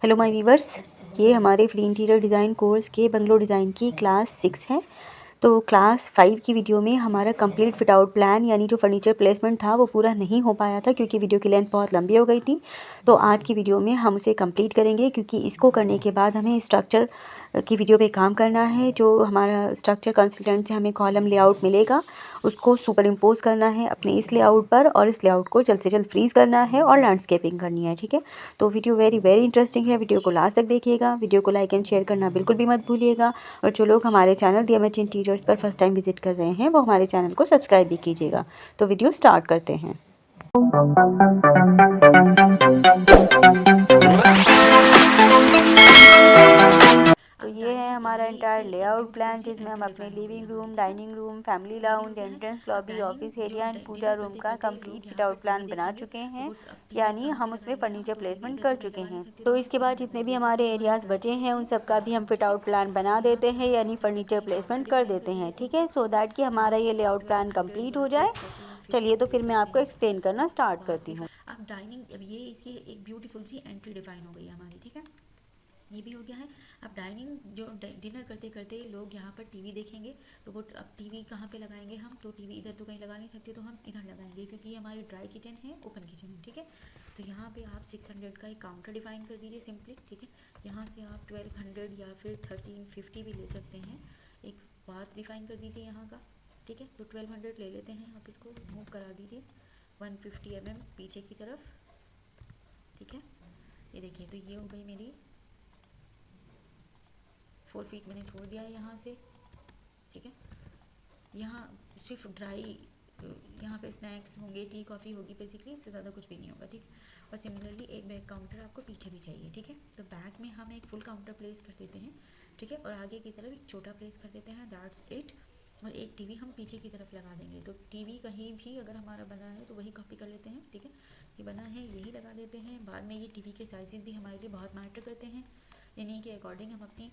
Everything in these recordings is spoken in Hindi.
हेलो माय व्यूवर्स, ये हमारे फ्री इंटीरियर डिज़ाइन कोर्स के बंगलो डिज़ाइन की क्लास 6 है। तो क्लास 5 की वीडियो में हमारा कंप्लीट फिट आउट प्लान यानी जो फर्नीचर प्लेसमेंट था वो पूरा नहीं हो पाया था क्योंकि वीडियो की लेंथ बहुत लंबी हो गई थी। तो आज की वीडियो में हम उसे कंप्लीट करेंगे क्योंकि इसको करने के बाद हमें स्ट्रक्चर की वीडियो पे काम करना है। जो हमारा स्ट्रक्चर कंसल्टेंट से हमें कॉलम लेआउट मिलेगा उसको सुपर इम्पोज करना है अपने इस लेआउट पर और इस लेआउट को जल्द से जल्द फ्रीज़ करना है और लैंडस्केपिंग करनी है। ठीक है, तो वीडियो वेरी इंटरेस्टिंग है। वीडियो को लास्ट तक देखिएगा। वीडियो को लाइक एंड शेयर करना बिल्कुल भी मत भूलिएगा। और जो लोग हमारे चैनल DMH इंटीरियर्स पर फर्स्ट टाइम विजिट कर रहे हैं वो हमारे चैनल को सब्सक्राइब भी कीजिएगा। तो वीडियो स्टार्ट करते हैं। तो ये है हमारा इंटायर लेआउट प्लान जिसमें हम अपने living room, dining room, family lounge, entrance lobby, office area and puja room का कंप्लीट फिट आउट प्लान बना चुके हैं। यानी हम उसमें फर्नीचर प्लेसमेंट कर चुके हैं। तो इसके बाद जितने भी हमारे एरियाज बचे हैं उन सब का भी हम फिट आउट प्लान बना देते हैं यानी फर्नीचर प्लेसमेंट कर देते हैं। ठीक है, सो दैट कि हमारा ये लेआउट प्लान कंप्लीट हो जाए। चलिए तो फिर मैं आपको एक्सप्लेन करना स्टार्ट करती हूँ। अब डाइनिंग, अब ये इसकी एक ब्यूटीफुल सी एंट्री डिफाइन हो गई है हमारी। ठीक है, ये भी हो गया है। अब डाइनिंग, जो डिनर करते करते लोग यहाँ पर टीवी देखेंगे तो वो अब टीवी कहाँ पे लगाएंगे हम, तो टीवी इधर तो कहीं लगा नहीं सकते तो हम इधर लगाएंगे क्योंकि ये हमारी ड्राई किचन है, ओपन किचन है। ठीक है, तो यहाँ पे आप 600 का एक काउंटर डिफाइन कर दीजिए सिंपली। ठीक है, यहाँ से आप 1200 या फिर 1350 भी ले सकते हैं। एक बात डिफाइन कर दीजिए यहाँ का। ठीक है, तो 1200 ले लेते हैं, आप इसको मूव करा दीजिए 150 mm पीछे की तरफ। ठीक है, ये देखिए, तो ये हो गई मेरी 4 फीट मैंने छोड़ दिया है यहाँ से। ठीक है, यहाँ सिर्फ ड्राई, यहाँ पे स्नैक्स होंगे, टी कॉफ़ी होगी बेसिकली, इससे ज़्यादा कुछ भी नहीं होगा। ठीक, और सिमिलरली एक बैक काउंटर आपको पीछे भी चाहिए। ठीक है, तो बैक में हम एक फुल काउंटर प्लेस कर देते हैं। ठीक है, और आगे की तरफ एक छोटा प्लेस कर देते हैं, दैट्स इट। और एक टीवी हम पीछे की तरफ लगा देंगे। तो टीवी कहीं भी अगर हमारा बना है तो वही कॉपी कर लेते हैं। ठीक है, ये बना है यही लगा देते हैं। बाद में ये टीवी के साइजेस भी हमारे लिए बहुत मैटर करते हैं। इन्हीं के अकॉर्डिंग हम अपनी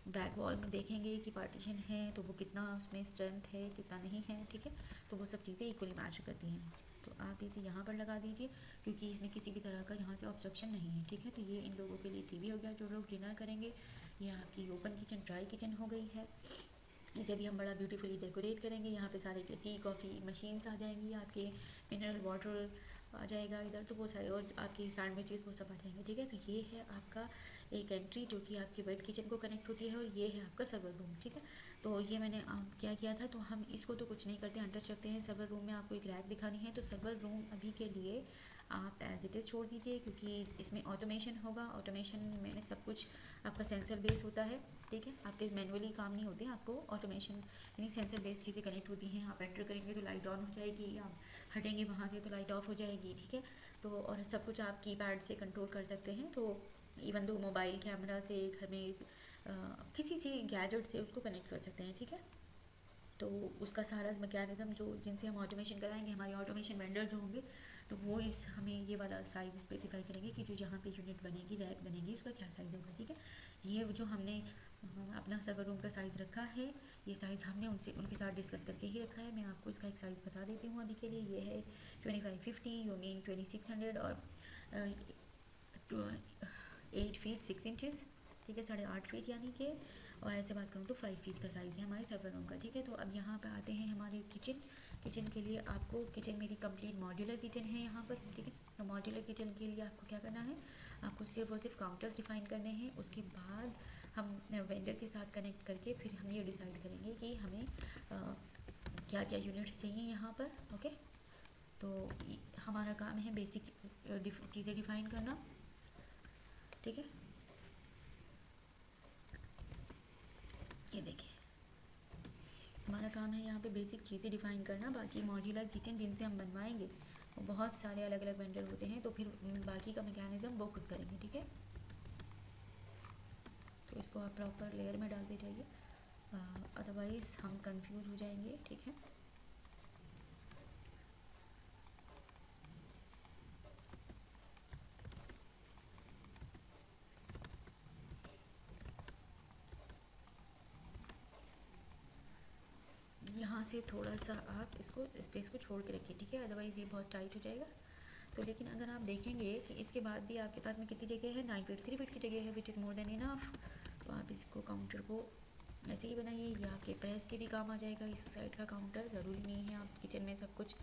बैक वॉल में देखेंगे कि पार्टीशन है तो वो कितना उसमें स्ट्रेंथ है, कितना नहीं है। ठीक है, तो वो सब चीज़ें इक्वली मैच करती हैं। तो आप इसे यहाँ पर लगा दीजिए क्योंकि इसमें किसी भी तरह का यहाँ से ऑब्स्ट्रक्शन नहीं है। ठीक है, तो ये इन लोगों के लिए टीवी हो गया जो लोग डिनर करेंगे। ये आपकी ओपन किचन, ड्राई किचन हो गई है। इसे भी हम बड़ा ब्यूटीफुली डेकोरेट करेंगे। यहाँ पे सारे टी कॉफ़ी मशीन्स आ जाएंगी, आपके मिनरल वाटर आ जाएगा इधर, तो वो सारे, और आपके सैंडविचेस वो सब आ जाएंगे। ठीक है, तो ये है आपका एक एंट्री जो कि आपके वेट किचन को कनेक्ट होती है, और ये है आपका सर्वर रूम। ठीक है, तो ये मैंने क्या किया था, तो हम इसको तो कुछ नहीं करते, अनटच रखते हैं। सर्वर रूम में आपको एक रैक दिखानी है, तो सर्वर रूम अभी के लिए आप एज इट इज़ छोड़ दीजिए क्योंकि इसमें ऑटोमेशन होगा। ऑटोमेशन में सब कुछ आपका सेंसर बेस होता है। ठीक है, आपके मैनुअली काम नहीं होते, आपको ऑटोमेशन यानी सेंसर बेस्ड चीज़ें कनेक्ट होती हैं। आप एंटर करेंगे तो लाइट ऑन हो जाएगी, आप हटेंगे वहाँ से तो लाइट ऑफ हो जाएगी। ठीक है, तो और सब कुछ आप कीपैड से कंट्रोल कर सकते हैं। तो इवन दो मोबाइल कैमरा से घर में किसी से गैजेट से उसको कनेक्ट कर सकते हैं। ठीक है, तो उसका सारा मैकेनिज्म जो जिनसे हम ऑटोमेशन कराएंगे, हमारे ऑटोमेशन वेंडर जो होंगे, तो वो इस हमें ये वाला साइज़ स्पेसिफाई करेंगे कि जो यहाँ पे यूनिट बनेगी, रैक बनेगी, उसका क्या साइज़ होगा। ठीक है, ये जो हमने अपना सर्वर रूम का साइज़ रखा है, ये साइज़ हमने उनके साथ डिस्कस करके ही रखा है। मैं आपको इसका एक साइज़ बता देती हूँ अभी के लिए। ये है 2550, यू मीन 2600, और 8 फीट 6 इंचज़। ठीक है, 8.5 फीट यानी कि, और ऐसे बात करूँ तो 5 फीट का साइज़ है हमारे सर्वर रूम का। ठीक है, तो अब यहाँ पे आते हैं हमारे किचन। किचन के लिए आपको, किचन मेरी कंप्लीट मॉड्यूलर किचन है यहाँ पर। ठीक है, तो मॉड्यूलर किचन के लिए आपको क्या करना है, आपको सिर्फ और सिर्फ काउंटर्स डिफाइन करने हैं। उसके बाद हम वेंडर के साथ कनेक्ट करके फिर हम ये डिसाइड करेंगे कि हमें क्या क्या यूनिट्स चाहिए यहाँ पर। ओके, तो हमारा काम है बेसिक चीज़ें डिफाइन करना। ठीक है, ये देखिए, हमारा काम है यहाँ पे बेसिक चीज़ें डिफाइन करना। बाकी मॉड्यूलर किचन जिनसे हम बनवाएंगे वो बहुत सारे अलग अलग वेंडर होते हैं, तो फिर बाकी का मैकेनिज्म वो खुद करेंगे। ठीक है, तो इसको आप प्रॉपर लेयर में डालते जाइए, अदरवाइज़ हम कंफ्यूज हो जाएंगे। ठीक है, यहाँ से थोड़ा सा आप इसको स्पेस को छोड़ के रखिए। ठीक है, अदरवाइज़ ये बहुत टाइट हो जाएगा। तो लेकिन अगर आप देखेंगे कि इसके बाद भी आपके पास में कितनी जगह है, 9 फीट 3 फीट की जगह है, which is more than enough. तो आप इसको काउंटर को ऐसे ही बनाइए, ये आपके प्रेस के भी काम आ जाएगा। इस साइड का काउंटर ज़रूरी नहीं है आप किचन में सब कुछ,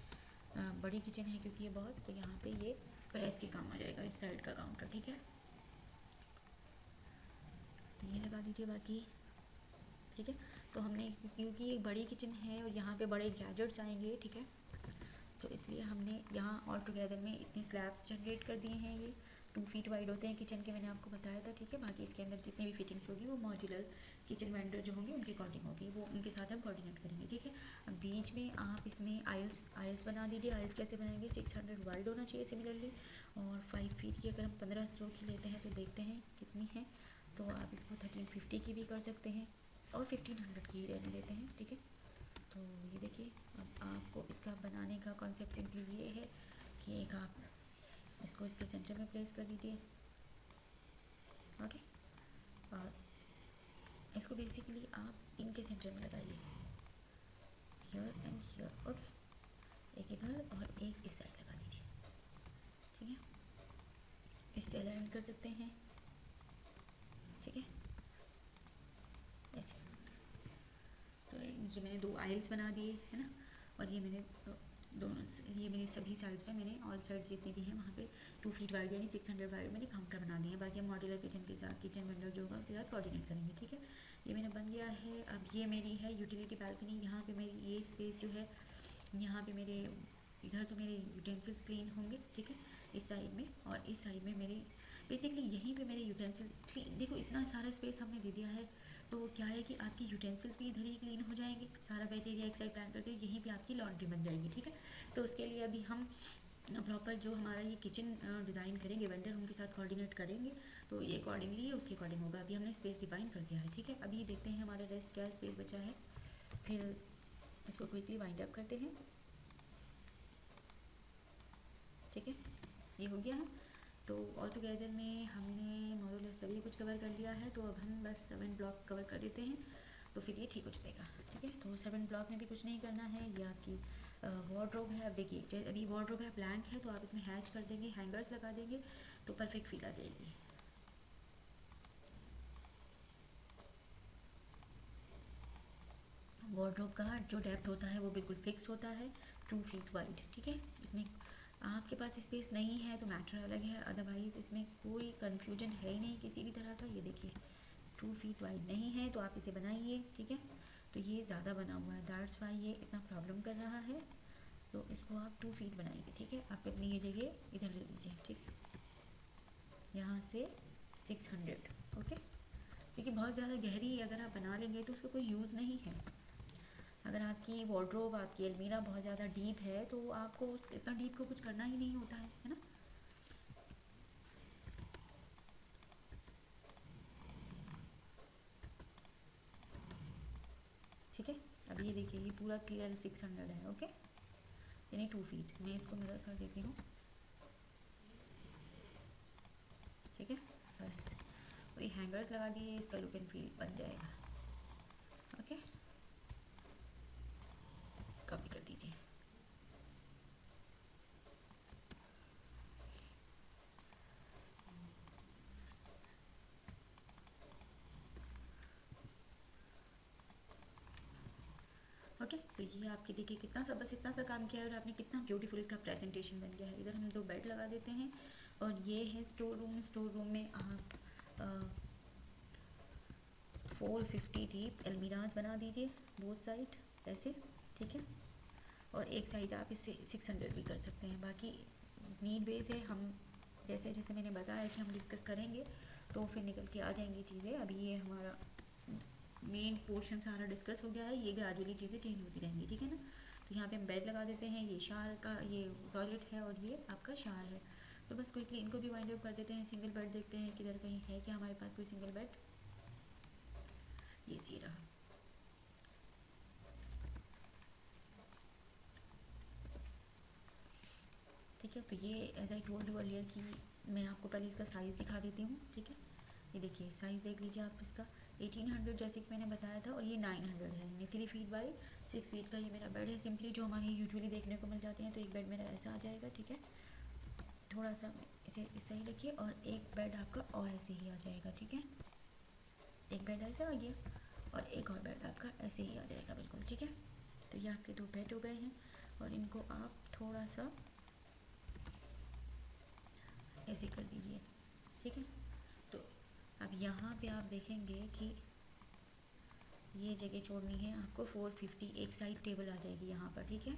बड़ी किचन है क्योंकि ये बहुत, तो यहाँ पे ये प्रेस के काम आ जाएगा इस साइड का काउंटर, ठीक है। ये लगा दीजिए बाकी, ठीक है। तो हमने, क्योंकि एक बड़ी किचन है और यहाँ पे बड़े गैजेट्स आएंगे, ठीक है, तो इसलिए हमने यहाँ ऑल टुगेदर में इतने स्लैब्स जनरेट कर दिए हैं। ये 2 फीट वाइड होते हैं किचन के, मैंने आपको बताया था, ठीक है। बाकी इसके अंदर जितनी भी फिटिंग्स होगी वो मॉड्यूलर किचन वेंडर जो होंगे उनके अकॉर्डिंग होगी, वो उनके साथ हम कोऑर्डिनेट करेंगे, ठीक है। अब बीच में आप इसमें आइल्स बना दीजिए। आइल्स कैसे बनाएंगे, 600 वाइड होना चाहिए सिमिलरली, और 5 फीट की अगर हम 15 स्ट्रोक की लेते हैं तो देखते हैं कितनी है। तो आप इसको 1350 की भी कर सकते हैं और 1500 की रहने देते हैं, ठीक है। तो ये देखिए, अब आपको इसका बनाने का कॉन्सेप्ट सिंपली ये है कि एक आप इसको इसके सेंटर में प्लेस कर दीजिए, ओके, और इसको बेसिकली आप इनके सेंटर में लगाइए, हियर एंड हियर, ओके। एक इधर और एक इस साइड लगा दीजिए, ठीक है। इससे अलाइन कर सकते हैं, ठीक है, ऐसे। तो ये मैंने 2 आइल्स बना दिए है ना, और ये मैंने दोनों, ये मेरे सभी साइड्स में मैंने ऑल साइड जितने भी हैं वहाँ पे 2 फीट वाइड यानी 600 वाइड मैंने काउंटर बना दिए हैं। बाकी हम मॉड्यूलर किचन के साथ, किचन वेंडर जो होगा उसके साथ कोऑर्डिनेट करेंगे, ठीक है। ये मैंने बन गया है। अब ये मेरी है यूटिलिटी बालकनी। यहाँ पे मेरी ये स्पेस जो है, यहाँ पे मेरे इधर तो मेरे यूटेंसिल्स क्लीन होंगे, ठीक है, इस साइड में, और इस साइड में मेरे बेसिकली यहीं पे मेरे यूटेंसिल क्लीन। देखो इतना सारा स्पेस हमने दे दिया है, तो क्या है कि आपकी यूटेंसिल्स भी इधर ही क्लीन हो जाएंगे। सारा वेट एरिया एक साइड प्लान करके यहीं पे आपकी लॉन्ड्री बन जाएगी, ठीक है। तो उसके लिए अभी हम प्रॉपर जो हमारा ये किचन डिज़ाइन करेंगे वेंडर, उनके साथ कोऑर्डिनेट करेंगे, तो ये अकॉर्डिंगली उसके अकॉर्डिंग होगा। अभी हमने स्पेस डिफाइन कर दिया है, ठीक है। अभी देखते हैं हमारे रेस्ट क्या स्पेस बचा है, फिर इसको क्विकली वाइंड अप करते हैं, ठीक है। ये हो गया है। तो ऑल टुगेदर में हमने मोरलेस सभी कुछ कवर कर लिया है। तो अब हम बस 7 ब्लॉक कवर कर देते हैं, तो फिर ये ठीक हो जाएगा, ठीक है। तो 7 ब्लॉक में भी कुछ नहीं करना है। ये आपकी वार्डरोब है। अब देखिए अभी वार्डरोब है ब्लैंक है, तो आप इसमें हैच कर देंगे, हैंगर्स लगा देंगे, तो परफेक्ट फील आ जाएगी। वार्डरोब का जो डेप्थ होता है वो बिल्कुल फिक्स होता है, 2 फीट वाइड, ठीक है। इसमें आपके पास स्पेस नहीं है तो मैटर अलग है, अदरवाइज़ इसमें कोई कन्फ्यूजन है ही नहीं किसी भी तरह का। ये देखिए 2 फीट वाइड नहीं है, तो आप इसे बनाइए, ठीक है। तो ये ज़्यादा बना हुआ है, दैट्स वाई ये इतना प्रॉब्लम कर रहा है। तो इसको आप 2 फीट बनाइए, ठीक है। आप अपनी ये जगह इधर ले लीजिए, ठीक है, यहाँ से 600, ओके। क्योंकि बहुत ज़्यादा गहरी अगर आप बना लेंगे तो उसका कोई यूज़ नहीं है। अगर आपकी वार्डरोब, आपकी अलमीरा बहुत ज़्यादा डीप है तो आपको इतना डीप को कुछ करना ही नहीं होता है ना। ठीक है। अब ये देखिए ये पूरा क्लियर 600 है, ओके, यानी 2 फीट। मैं इसको मिरर कर देती हूँ, ठीक है। बस वही हैंगर्स लगा दिए, इसका लुक एंड फील बन जाएगा, ओके। कॉपी कर दीजिए। ओके, तो ये आपके देखिए कितना सा, बस इतना सा काम किया है और आपने कितना ब्यूटीफुल इसका प्रेजेंटेशन बन गया है। इधर हम 2 बेड लगा देते हैं, और ये है स्टोर रूम। स्टोर रूम में आप 450 डीप अलमीराज बना दीजिए बोथ साइड ऐसे, ठीक है। और एक साइड आप इससे 600 भी कर सकते हैं। बाकी नीड बेस है, हम जैसे जैसे मैंने बताया कि हम डिस्कस करेंगे तो फिर निकल के आ जाएंगी चीज़ें। अभी ये हमारा मेन पोर्शन सारा डिस्कस हो गया है, ये ग्रेजुअली चीज़ें चेंज होती रहेंगी, ठीक है ना। तो यहाँ पे हम बेड लगा देते हैं, ये शार का ये टॉयलेट है और ये आपका शार है। तो बस क्विकली इनको भी वाइंड अप कर देते हैं। सिंगल बेड देखते हैं किधर कहीं है क्या हमारे पास कोई सिंगल बेड। ये सी रहा, ठीक है। तो ये as I told you earlier कि मैं आपको पहले इसका साइज़ दिखा देती हूँ, ठीक है। ये देखिए साइज़ देख लीजिए आप इसका, 1800 जैसे कि मैंने बताया था, और ये 900 है, यानी 3 फीट बाई 6 फीट का ये मेरा बेड है। सिंपली जो हमारे यूजुअली देखने को मिल जाते हैं, तो एक बेड मेरा ऐसा आ जाएगा, ठीक है। थोड़ा सा इसे इस सही रखिए, और एक बेड आपका और ऐसे ही आ जाएगा, ठीक है। एक बेड ऐसे आ गया और एक और बेड आपका ऐसे ही आ जाएगा बिल्कुल, ठीक है। तो ये आपके 2 बेड हो गए हैं, और इनको आप थोड़ा सा ऐसे कर दीजिए, ठीक है। तो अब यहाँ पे आप देखेंगे कि ये जगह छोड़नी है आपको 450, एक साइड टेबल आ जाएगी यहाँ पर, ठीक है।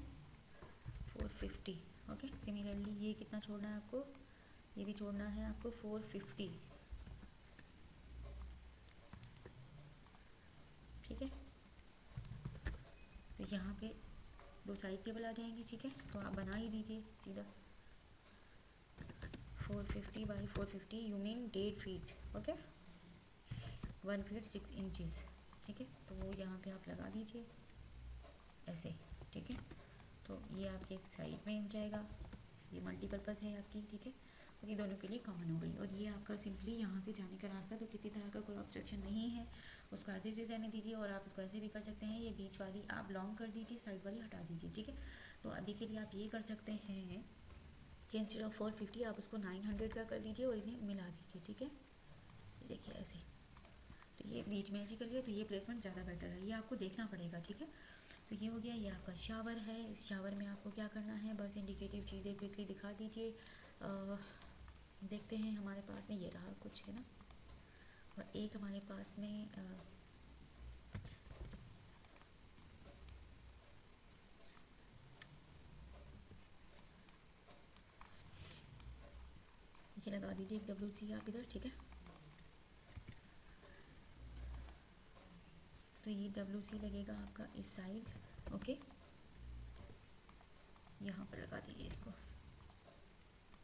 450, ओके। सिमिलरली ये कितना छोड़ना है आपको, ये भी छोड़ना है आपको 450, ठीक है। तो यहाँ पे 2 साइड टेबल आ जाएंगी, ठीक है। तो आप बना ही दीजिए सीधा 450 by 450, you mean 1.5 feet, okay, 1 feet 6 inches, ठीक है। तो वो यहाँ पे आप लगा दीजिए ऐसे, ठीक है। तो ये आपके एक साइड में हो जाएगा, ये मल्टीपर्पज़ है आपकी, ठीक है। और ये दोनों के लिए कॉमन हो गई, और ये आपका सिंपली यहाँ से जाने का रास्ता, तो किसी तरह का कोई ऑब्स्ट्रक्शन नहीं है, उसको ऐसे से जाने दीजिए। और आप उसको ऐसे भी कर सकते हैं, ये बीच वाली आप लॉन्ग कर दीजिए, साइड वाली हटा दीजिए, ठीक है। तो अभी के लिए आप ये कर सकते हैं कि इंस्टेड ऑफ 450 आप उसको 900 का कर दीजिए और इन्हें मिला दीजिए, ठीक है। ये देखिए ऐसे, तो ये बीच में ऐसे करिए, तो ये प्लेसमेंट ज़्यादा बेटर है, ये आपको देखना पड़ेगा, ठीक है। तो ये हो गया, ये आपका शावर है। इस शावर में आपको क्या करना है, बस इंडिकेटिव चीज़ें क्विकली दिखा दीजिए। देखते हैं हमारे पास में ये रहा कुछ है ना, और एक हमारे पास में ये लगा दीजिए एक WC आप इधर, ठीक है। तो ये WC लगेगा आपका इस साइड, ओके, यहाँ पर लगा दीजिए इसको,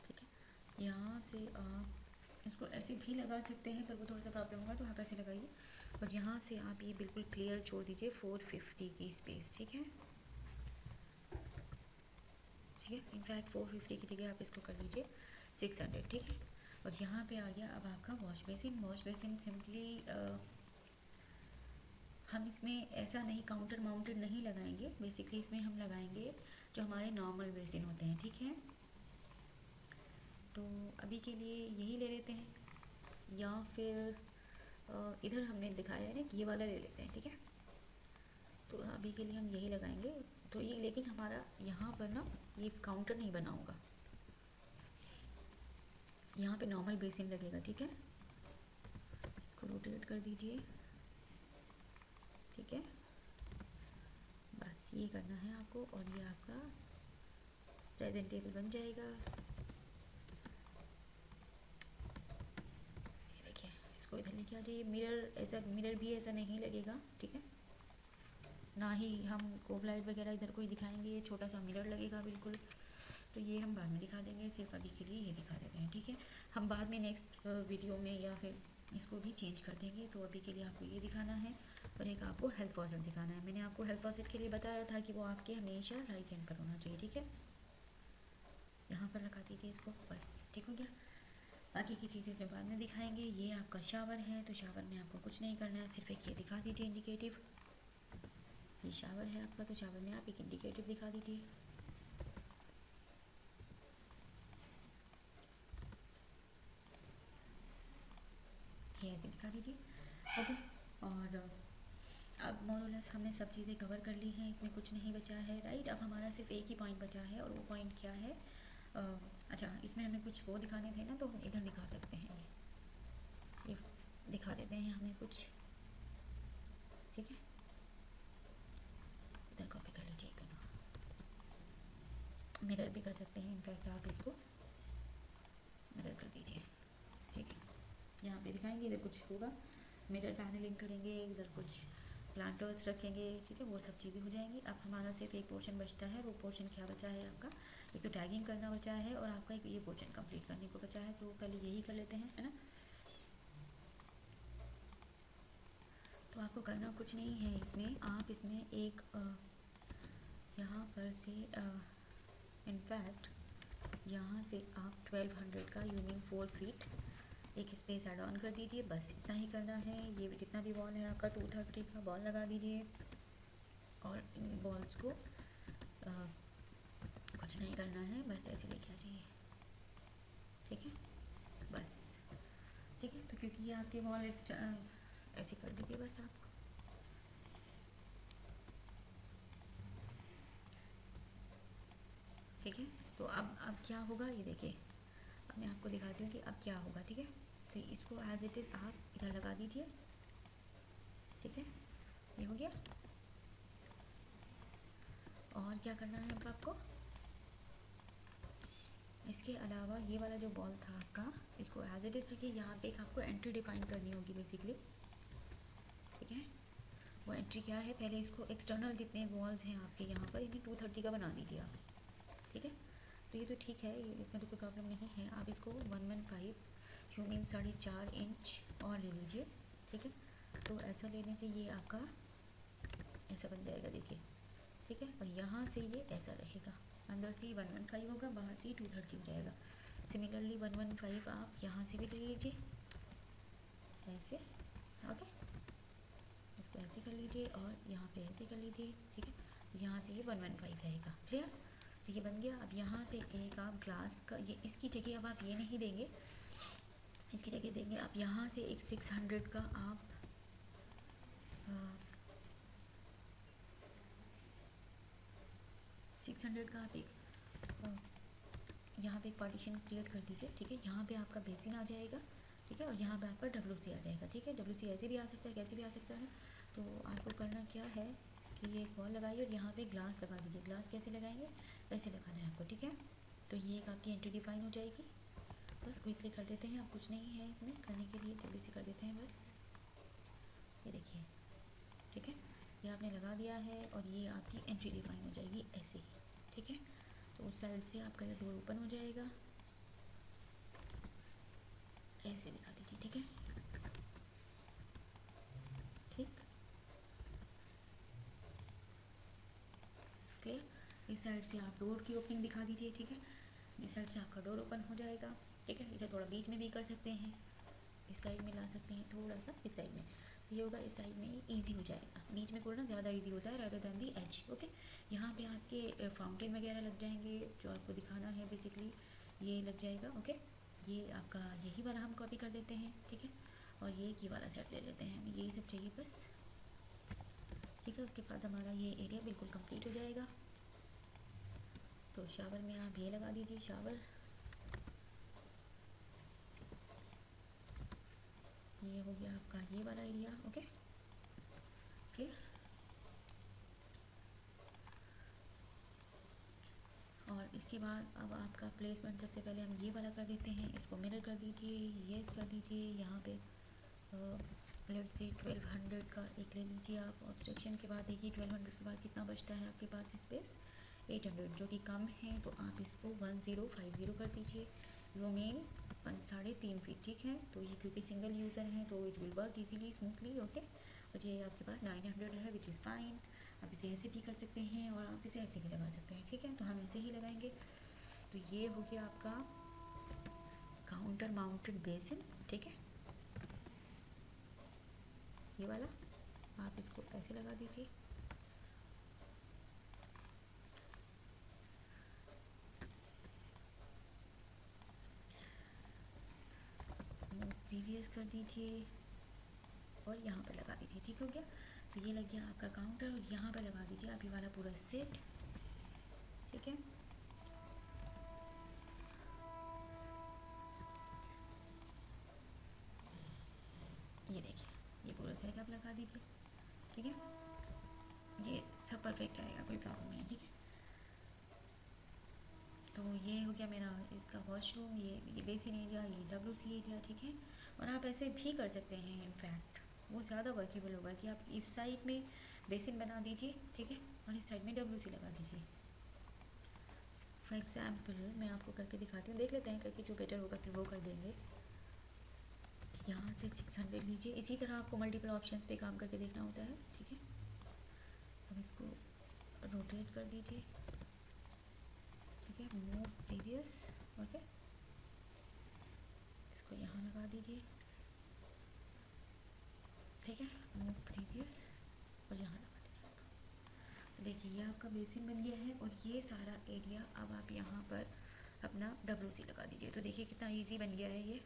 ठीक है। यहाँ से आप इसको ऐसे भी लगा सकते हैं, पर वो थोड़ा सा प्रॉब्लम होगा, तो आप ऐसे लगाइए। और यहाँ से आप ये बिल्कुल क्लियर छोड़ दीजिए 450 की स्पेस, ठीक है, ठीक है। इनफैक्ट 450 की जगह आप इसको कर लीजिए 600, ठीक है। और यहाँ पे आ गया अब आपका wash basin. Wash basin simply हम इसमें ऐसा नहीं काउंटर माउंटेड नहीं लगाएंगे, बेसिकली इसमें हम लगाएंगे जो हमारे नॉर्मल बेसिन होते हैं, ठीक है। तो अभी के लिए यही ले लेते हैं, या फिर इधर हमने दिखाया है ना कि ये वाला ले लेते हैं, ठीक है। तो अभी के लिए हम यही लगाएंगे। तो ये लेकिन हमारा यहाँ पर ना ये काउंटर नहीं बना होगा, यहाँ पे नॉर्मल बेसिन लगेगा, ठीक है। इसको रोटेट कर दीजिए, ठीक है। बस ये करना है आपको, और ये आपका प्रेजेंटेबल बन जाएगा। ये देखिए, इसको इधर लेके आ जाइए। मिरर ऐसा, मिरर भी ऐसा नहीं लगेगा, ठीक है। ना ही हम कोब लाइट वगैरह इधर कोई दिखाएंगे, ये छोटा सा मिरर लगेगा बिल्कुल। तो ये हम बाद में दिखा देंगे, सिर्फ अभी के लिए ये दिखा देते हैं, ठीक है। हम बाद में नेक्स्ट वीडियो में या फिर इसको भी चेंज कर देंगे। तो अभी के लिए आपको ये दिखाना है, और एक आपको हेल्थ फॉसेट दिखाना है। मैंने आपको हेल्थ फॉसेट के लिए बताया था कि वो आपके हमेशा राइट हैंड पर होना चाहिए, ठीक है। यहाँ पर लगा दीजिए इसको, बस ठीक हो गया। बाकी की चीज़ें इसमें बाद में दिखाएंगे। ये आपका शावर है, तो शावर में आपको कुछ नहीं करना है, सिर्फ एक ये दिखा दीजिए इंडिकेटिव। ये शावर है आपका, तो शावर में आप एक इंडिकेटिव दिखा दीजिए। ये ऐसे दिखा दीजिए, ओके। और अब मोरलेस हमने सब चीज़ें कवर कर ली हैं, इसमें कुछ नहीं बचा है, राइट। अब हमारा सिर्फ एक ही पॉइंट बचा है, और वो पॉइंट क्या है, अच्छा इसमें हमें कुछ वो दिखाने थे ना, तो हम इधर दिखा सकते हैं, ये दिखा देते हैं हमें कुछ, ठीक है। इधर कॉपी कर लीजिए, मिरर भी कर सकते हैं, इनफैक्ट आप इसको मिरर कर दीजिए, ठीक है। यहाँ पे दिखाएंगे, इधर कुछ होगा, मिरर पैनलिंग करेंगे, इधर कुछ प्लांटर्स रखेंगे, ठीक है। वो सब चीज़ें हो जाएंगी। अब हमारा सिर्फ एक पोर्शन बचता है। वो पोर्शन क्या बचा है आपका, एक तो टैगिंग करना बचा है, और आपका एक ये पोर्शन कंप्लीट करने को बचा है। तो पहले यही कर लेते हैं, है ना। तो आपको करना कुछ नहीं है इसमें, आप इसमें एक यहाँ पर से इनफैक्ट यहाँ से आप 1200 का, यू मीन 4 फीट एक स्पेस ऐड ऑन कर दीजिए, बस इतना ही करना है। ये भी जितना भी बॉल है आपका 230 का बॉल लगा दीजिए, और इन बॉल्स को कुछ नहीं करना है, बस ऐसे लेके आ जाइए, ठीक है बस। ठीक है, तो क्योंकि ये आपके वॉल ऐसे कर दीजिए बस आप। ठीक है, तो अब क्या होगा ये देखिए, अब मैं आपको दिखाती हूँ कि अब क्या होगा। ठीक है, तो इसको एज इट इज़ आप इधर लगा दीजिए। ठीक है, ये हो गया। और क्या करना है अब आपको, इसके अलावा ये वाला जो बॉल था आपका, इसको एज इट इज़ रखिए। यहाँ पे एक आपको एंट्री डिफाइन करनी होगी बेसिकली। ठीक है, वो एंट्री क्या है, पहले इसको एक्सटर्नल जितने वॉल्स हैं आपके यहाँ पर, इन्हें 230 का बना दीजिए आप। ठीक है, तो ये तो ठीक है, इसमें तो कोई प्रॉब्लम नहीं है। आप इसको 115 जो मीन 4.5 इंच और ले लीजिए। ठीक है, तो ऐसा लेने से ये आपका ऐसा बन जाएगा देखिए। ठीक है, और यहाँ से ये ऐसा रहेगा, अंदर से 115 होगा, बाहर से 230 हो जाएगा। सिमिलरली 115 आप यहाँ से भी ले लीजिए ऐसे। ओके, इसको ऐसे कर लीजिए और यहाँ पे ऐसे कर लीजिए। ठीक है, तो यहाँ से ये 115 रहेगा। क्लियर, तो ये बन गया। अब यहाँ से एक आप ग्लास का, ये इसकी जगह अब आप ये नहीं देंगे, इसकी जगह देंगे आप यहाँ से एक 600 का आप 600 का आप एक यहाँ पे एक पार्टीशन क्रिएट कर दीजिए। ठीक है, यहाँ पे आपका बेसिन आ जाएगा। ठीक है, और यहाँ पे आपका WC आ जाएगा। ठीक है, WC ऐसे भी आ सकता है, कैसे भी आ सकता है। तो आपको करना क्या है कि ये एक वॉल लगाइए और यहाँ पे ग्लास लगा दीजिए। ग्लास कैसे लगाएंगे, ऐसे लगाना है आपको। ठीक है, तो ये एक आपकी एंट्री डिफाइन हो जाएगी। बस क्विकली कर देते हैं, अब कुछ नहीं है इसमें करने के लिए, जल्दी से कर देते हैं बस। ये देखिए, ठीक है, ये आपने लगा दिया है और ये आपकी एंट्री डिफाइन हो जाएगी ऐसे ही। ठीक है, तो उस साइड से आपका ये डोर ओपन हो जाएगा, ऐसे दिखा दीजिए। ठीक है, ठीक क्लियर। इस साइड से आप डोर की ओपनिंग दिखा दीजिए। ठीक है, इस साइड से आपका डोर ओपन हो जाएगा। ठीक है, इसे थोड़ा बीच में भी कर सकते हैं, इस साइड में ला सकते हैं थोड़ा सा, इस साइड में ये होगा, इस साइड में ईजी हो जाएगा। बीच में करना ज़्यादा ईजी होता है rather than the age. Okay, यहाँ पे आपके फाउंटेन वगैरह लग जाएंगे, जो आपको दिखाना है बेसिकली ये लग जाएगा। ओके, ये आपका यही वाला हम कॉपी कर देते हैं। ठीक है, और ये वाला सेट ले लेते हैं, हमें यही सब चाहिए बस। ठीक है, उसके बाद हमारा ये एरिया बिल्कुल कंप्लीट हो जाएगा। तो शावर में आप ये लगा दीजिए, शावर। ये हो गया आपका ये वाला एरिया। Okay, clear. और इसके बाद अब आपका प्लेसमेंट सबसे पहले हम ये वाला कर देते हैं, इसको मिरर कर दीजिए, येस कर दीजिए। यहाँ पे लेट्स से 1200 का एक ले लीजिए आप। ऑब्स्ट्रक्शन के बाद देखिए 1200 के बाद कितना बचता है आपके पास स्पेस, 800, जो कि कम है, तो आप इसको 1050 कर दीजिए। वो मीन 3.5 फीट। ठीक है, तो ये क्योंकि सिंगल यूज़र है तो it will work easily smoothly. Okay, और ये आपके पास 900 है विच इज़ फाइन। आप इसे ऐसे भी कर सकते हैं और आप इसे ऐसे भी लगा सकते हैं। ठीक है, तो हम ऐसे ही लगाएंगे। तो ये हो गया आपका काउंटर माउंटेड बेसिन। ठीक है, ये वाला आप इसको ऐसे लगा दीजिए। प्रीवियस कर दीजिए और यहाँ पर लगा दीजिए। ठीक हो गया, तो ये लग गया आपका काउंटर और यहाँ पर लगा दीजिए आप ये वाला पूरा सेट। ठीक है, ये देखिए ये पूरा सेट आप लगा दीजिए। ठीक है, ये सब परफेक्ट आएगा, कोई प्रॉब्लम नहीं है। ठीक है, तो ये हो गया मेरा इसका वॉशरूम, ये बेसिन एरिया, ये WC एरिया। ठीक है, और आप ऐसे भी कर सकते हैं, इनफैक्ट वो ज़्यादा वर्केबल होगा कि आप इस साइड में बेसिन बना दीजिए। ठीक है, और इस साइड में WC लगा दीजिए। फॉर एग्ज़ाम्पल मैं आपको करके दिखाती हूँ, देख लेते हैं करके, जो बेटर होगा फिर वो कर देंगे। यहाँ से 600 लीजिए। इसी तरह आपको मल्टीपल ऑप्शंस पे काम करके देखना होता है। ठीक है, अब इसको रोटेट कर दीजिए। ठीक है, मूव प्रीवियस। ओके, इसको यहाँ लगा दीजिए। ठीक है, मूव प्रीवियस और यहाँ लगा दीजिए। तो देखिए ये आपका बेसिन बन गया है और ये सारा एरिया अब आप यहाँ पर अपना WC लगा दीजिए। तो देखिए कितना इजी बन गया है ये,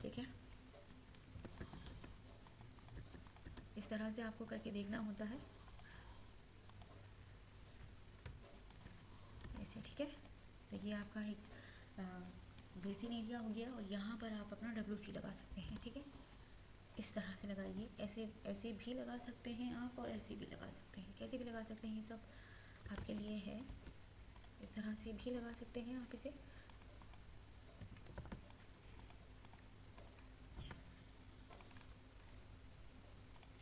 ठीक है। इस तरह से आपको करके देखना होता है ऐसे, ठीक है। तो ये आपका एक बेसिन एरिया हो गया और यहाँ पर आप अपना WC लगा सकते हैं, ठीक है। इस तरह से लगाइए, ऐसे ऐसे भी लगा सकते हैं आप और ऐसे भी लगा सकते हैं, कैसे भी लगा सकते हैं, ये सब आपके लिए है। इस तरह से भी लगा सकते हैं आप इसे,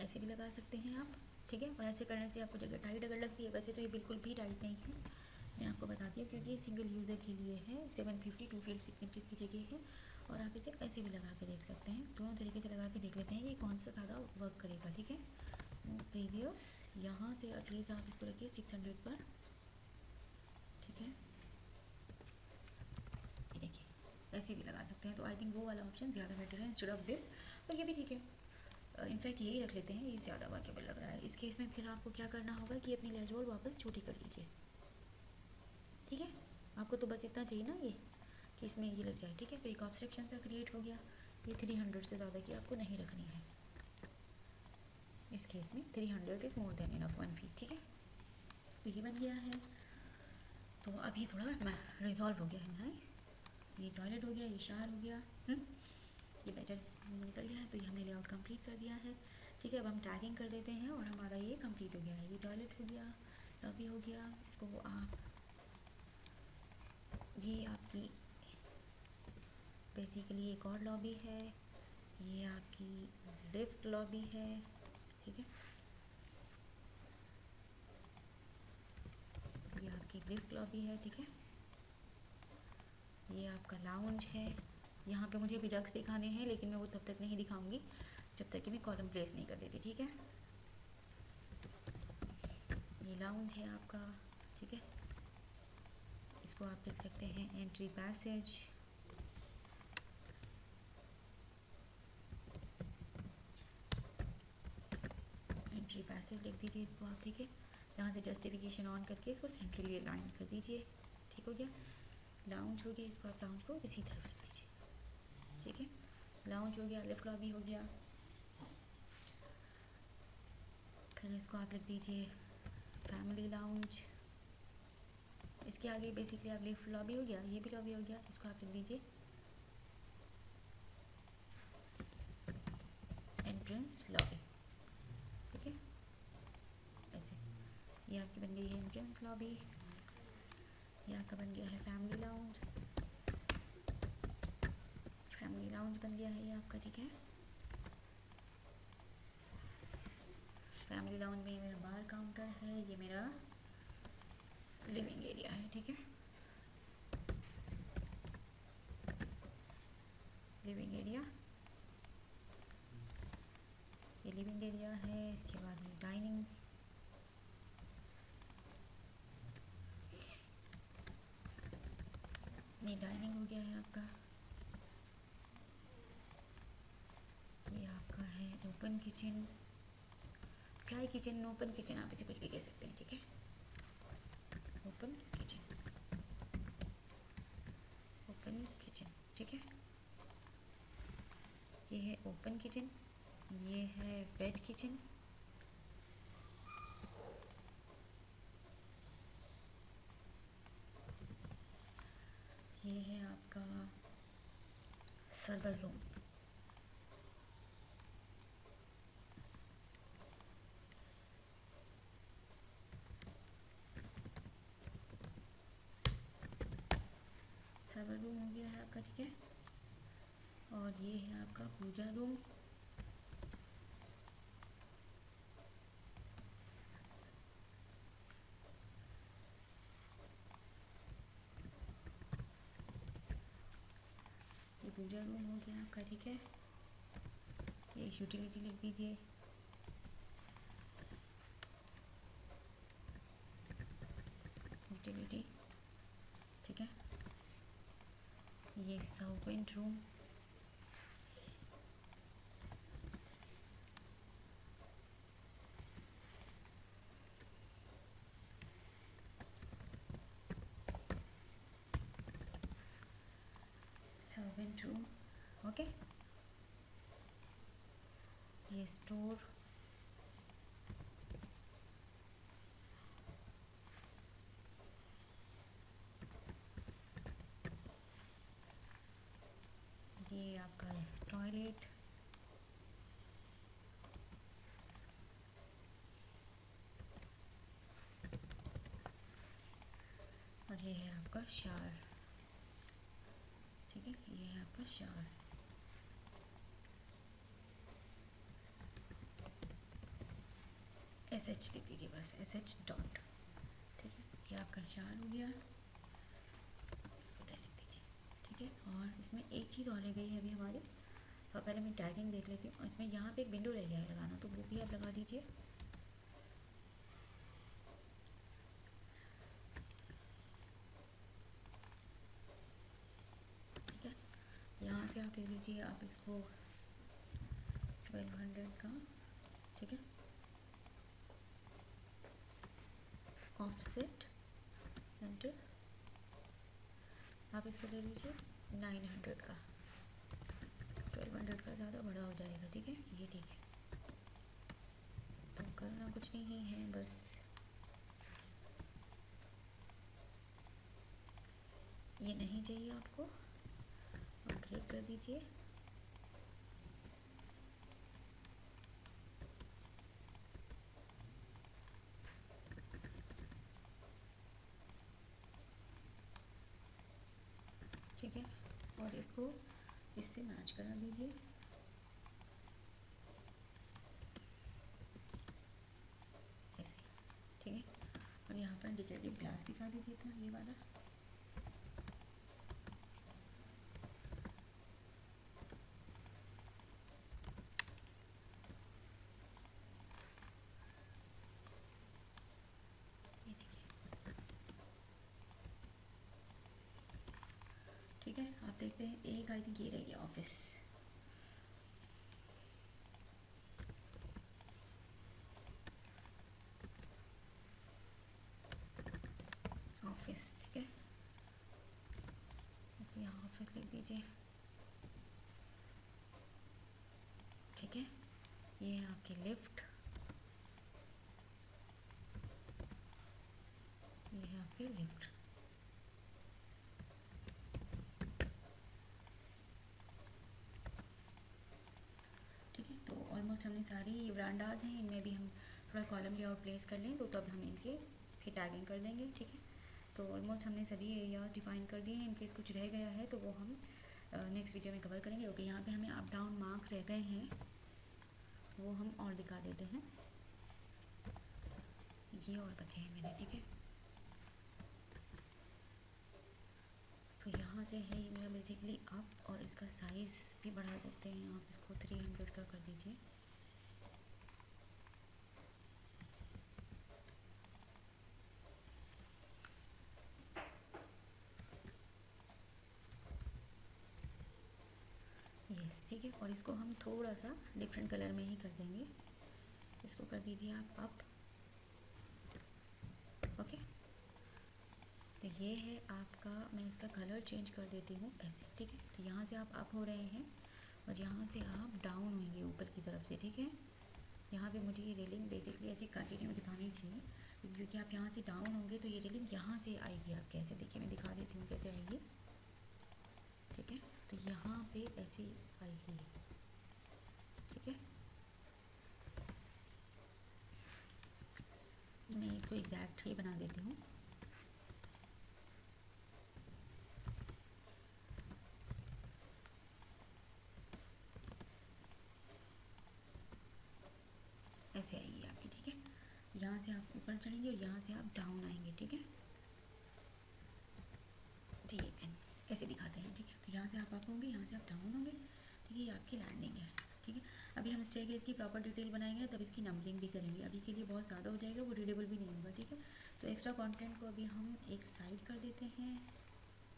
ऐसे भी लगा सकते हैं आप, ठीक है। और ऐसे करने से आपको जगह टाइट अगर लगती है, वैसे तो ये बिल्कुल भी टाइट नहीं है, मैं आपको बताती हूँ, क्योंकि ये सिंगल यूज़र के लिए है। 750 2 फील्ड 6 इंचज़ की जगह है। और आप इसे ऐसे भी लगा के देख सकते हैं, दोनों तरीके से लगा के देख लेते हैं कि कौन सा ज़्यादा वर्क करेगा, ठीक है। प्रीवियस यहाँ से एटलीस्ट आप इसको रखिए 600 पर, ठीक है। ये देखिए ऐसे भी लगा सकते हैं। तो आई थिंक वो वाला ऑप्शन ज़्यादा बेटर है इंस्टेड ऑफ दिस, और ये भी ठीक है। इनफैक्ट यही रख लेते हैं, ये ज़्यादा वर्केबल लग रहा है। इस केस में फिर आपको क्या करना होगा कि अपनी लेजोल वापस छोटी कर लीजिए, ठीक है। आपको तो बस इतना चाहिए ना ये कि इसमें ये लग जाए, ठीक है। तो एक ऑब्स्ट्रक्शन सा क्रिएट हो गया। ये 300 से ज़्यादा की आपको नहीं रखनी है इस केस में। 300 is more than enough 1 feet, ठीक है। तो ये बन गया है। तो अब ये थोड़ा रिजॉल्व हो गया है ना, ये टॉयलेट हो गया, ये शावर हो गया, ये बेटर निकल गया है। तो ये हमने लेआउट कंप्लीट कर दिया है, ठीक है। अब हम टैगिंग कर देते हैं और हमारा ये कंप्लीट हो गया है। ये टॉयलेट हो गया, लॉबी हो गया। इसको आप, ये आपकी बेसिकली एक और लॉबी है, ये आपकी लिफ्ट लॉबी है, ठीक है। ये आपकी लिफ्ट लॉबी है, ठीक है। ये आपका लाउंज है। यहाँ पे मुझे भी रग्स दिखाने हैं, लेकिन मैं वो तब तक नहीं दिखाऊंगी जब तक कि मैं कॉलम प्लेस नहीं कर देती, ठीक है। ये लाउंज है आपका, ठीक है। इसको आप लिख सकते हैं एंट्री पैसेज, एंट्री पैसेज लिख दीजिए इसको आप, ठीक है। यहाँ से जस्टिफिकेशन ऑन करके इसको सेंट्रली अलाइन कर दीजिए, ठीक हो गया। लाउंज हो गया, इसको आप लाउंज को इसी तरफ रख दीजिए, ठीक है। लाउंज हो गया, लिफ्ट लॉबी हो गया। फिर इसको आप लिख दीजिए फैमिली लाउंज। इसके आगे बेसिकली आप लिफ्ट लॉबी हो गया, ये भी लॉबी हो गया, इसको आप लिख दीजिए एंट्रेंस लॉबी, ठीक है। ऐसे ये आपकी बन गई है एंट्रेंस लॉबी। ये आपका बन गया है फैमिली लाउंज, फैमिली लाउंज बन गया है ये आपका, ठीक है। फैमिली लाउंज में मेरा बार काउंटर है, ये मेरा लिविंग एरिया है, ठीक है। लिविंग एरिया, ये लिविंग एरिया है। इसके बाद ये डाइनिंग, ये डाइनिंग हो गया है आपका। ये आपका है open kitchen, try kitchen, open kitchen, आप इसे कुछ भी कह सकते हैं, ठीक है। ओपन किचन, ओपन किचन, ठीक है। ये है ओपन किचन, ये है वेट किचन, ये है आपका सर्वर रूम, सर्वर रूम हो गया है आपका, ठीक है। और ये है आपका पूजा रूम, ये पूजा रूम हो गया आपका, ठीक है। ये यूटिलिटी लिख दीजिए, यूटिलिटी, ठीक है। ये servant room, servant room, okay. ये स्टोर, ये आपका टॉयलेट, और ये है आपका शावर, ठीक है। ये है आपका शावर। SH लिख दीजिए बस, SH डॉट, ठीक है। ये आपका शावर हो गया, इसको लिख दीजिए, ठीक है। और इसमें एक चीज़ और रह गई है अभी हमारे, और पहले मैं टैगिंग देख लेती हूँ। इसमें यहाँ पे एक विंडो रह गया है लगाना, तो वो भी आप लगा दीजिए। ठीक है, यहाँ से आप ले लीजिए, आप इसको 1200 का, ठीक है। ऑफसेट सेंटर आप इसको ले लीजिए 900 का, 1200 का ज़्यादा बड़ा हो जाएगा, ठीक है। ये ठीक है, तो करना कुछ नहीं है, बस ये नहीं चाहिए आपको, और क्लिक कर दीजिए। ठीक है, और इसको इससे मैच करा दीजिए। ऐसे, ठीक है। और यहाँ पर इंडिकेटिव ग्लास दिखा दीजिए अपना, ये वाला। ये देखिए, ठीक है। आप देखते हैं एक आई थिंक ये रह गया ऑफिस, ऑफिस, ठीक है। इसको यहाँ ऑफिस लिख दीजिए, ठीक है। ये है आपकी लिफ्ट, ये है आपकी लिफ्ट, ठीक है। तो ऑलमोस्ट हमने सारी ब्रांडाज हैं, इनमें भी हम थोड़ा कॉलम लेआउट प्लेस कर लें तो तब हम इनके फिर टैगिंग कर देंगे, ठीक है। तो ऑलमोस्ट हमने सभी एरिया डिफाइन कर दिए हैं। इनकेस कुछ रह गया है तो वो हम नेक्स्ट वीडियो में कवर करेंगे। ओके, यहाँ पे हमें अप डाउन मार्क रह गए हैं, वो हम और दिखा देते हैं। ये और बचे हैं मेरे, ठीक है। तो यहाँ से है ये मेरा बेसिकली अप, और इसका साइज़ भी बढ़ा सकते हैं आप, इसको 300 का कर दीजिए। यस, ठीक है। और इसको हम थोड़ा सा डिफरेंट कलर में ही कर देंगे, इसको कर दीजिए आप अप, ओके। तो ये है आपका, मैं इसका कलर चेंज कर देती हूँ ऐसे, ठीक है। तो यहाँ से आप अप हो रहे हैं और यहाँ से आप डाउन होंगे ऊपर की तरफ से, ठीक है। यहाँ पे मुझे ये रेलिंग बेसिकली ऐसे कंटिन्यू दिखानी चाहिए, क्योंकि आप यहाँ से डाउन होंगे तो ये रेलिंग यहाँ से आएगी आपके, ऐसे देखिए मैं दिखा देती हूँ कैसे आएगी, ठीक है। तो यहाँ पे ऐसे आएगी, ठीक है। मैं इसको एग्जैक्ट ही बना देती हूँ, ऐसे आएगी आपकी, ठीक है। यहाँ से आप ऊपर चढ़ेंगे और यहाँ से आप डाउन आएंगे, ठीक है। ठीक है, ऐसे दिखाते हैं, ठीक है। तो यहाँ से आप होंगे, यहाँ से आप डाउन होंगे, ठीक है। ये आपकी लैंडिंग है, ठीक है। अभी हम स्टेयरकेस की प्रॉपर डिटेल बनाएंगे, तब इसकी नंबरिंग भी करेंगे। अभी के लिए बहुत ज़्यादा हो जाएगा, वो रीडेबल भी नहीं होगा, ठीक है। तो एक्स्ट्रा कंटेंट को अभी हम एक साइड कर देते हैं,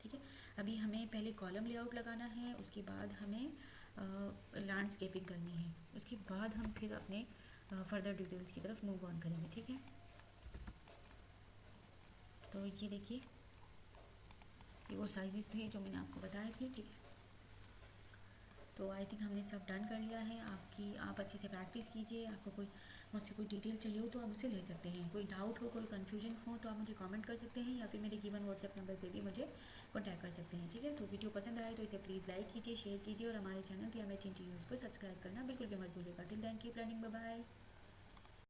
ठीक है। अभी हमें पहले कॉलम लेआउट लगाना है, उसके बाद हमें लैंडस्केपिंग करनी है, उसके बाद हम फिर अपने फर्दर डिटेल्स की तरफ मूव ऑन करेंगे, ठीक है। तो ये देखिए, ये वो साइजेस थे जो मैंने आपको बताए थे, ठीक है। तो आई थिंक हमने सब डन कर लिया है। आप अच्छे से प्रैक्टिस कीजिए। आपको कोई मुझसे कोई डिटेल चाहिए हो तो आप मुझसे ले सकते हैं। कोई डाउट हो, कोई कन्फ्यूजन हो तो आप मुझे कमेंट कर सकते हैं या फिर मेरे गिवन व्हाट्सएप नंबर पे भी मुझे कॉन्टैक्ट कर सकते हैं, ठीक है। तो वीडियो पसंद आए तो इसे प्लीज़ लाइक कीजिए, शेयर कीजिए और हमारे चैनल दी अमेजिंग न्यूज़ को सब्सक्राइब करना बिल्कुल भी मत भूलिएगा। Till then keep learning, bye bye.